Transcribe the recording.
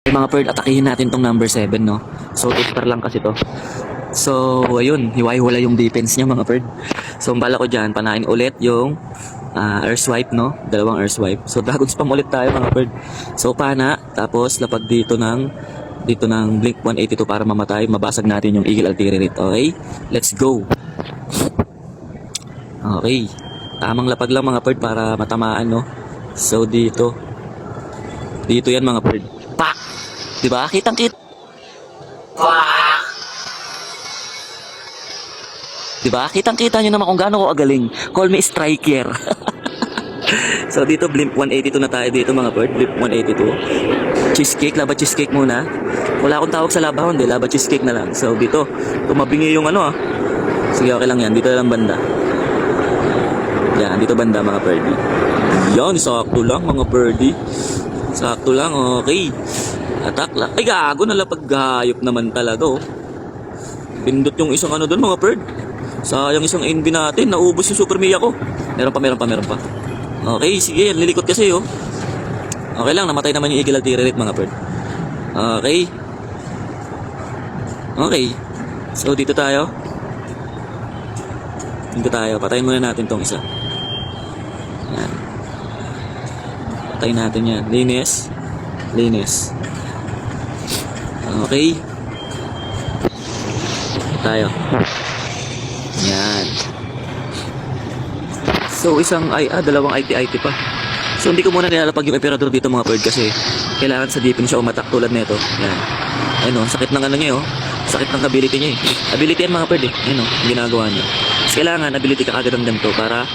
Mga bird, atakihin natin tong number 7, no? So, expert lang kasi to. So, ayun, hiwa-hiwala yung defense niya, mga bird. So, ang bala ko dyan, panain ulit yung air swipe, no? Dalawang air swipe. So, dragon spam ulit tayo, mga bird. So, pana, tapos lapag dito ng Blink 182 para mamatay, mabasag natin yung Eagle Artillery. Okay? Let's go! Okay. Tamang lapag lang, mga bird, para matamaan, no? So, dito yan, mga bird. Pak! Diba? Kitang-kita. Pak! Diba? Kitang-kita nyo naman kung gaano ko agaling. Call me striker. So, dito, Blimp 182 na tayo dito, mga bird. Blimp 182. Cheesecake. Laba cheesecake muna. Wala akong tawag sa labaw, hindi. Laba cheesecake na lang. So, dito, tumabingi yung ano, ah. Sige, okay lang yan. Dito lang banda. Yan, dito banda, mga birdie. Yan, sakto lang, mga birdie. Sakto lang, okay. Attack lang. Ay, gago, nalapaghayop naman talaga, oh. Pindot yung isang ano doon, mga bird. Sayang isang NB natin. Naubos yung Super Mia ko. Meron pa. Okay, sige, lilikot kasi, oh. Okay lang, namatay naman yung Eagle Artillery, mga bird. Okay. Okay. So, dito tayo. Patayin muna natin tong isa. Yan. Patayin natin yan. Linis. Okay. Tayo. Yan. So, dalawang IT pa. So, hindi ko muna nilalapag yung Emperador dito, mga bird, kasi kailangan sa deepin siya umatak tulad nito. Yan. Ayun, sakit ng ano niya, oh. Sakit ng ability niya, eh. Ability yan, mga bird, eh. Ayun, ginagawa niya. Kailangan ability ka agad ng ganito para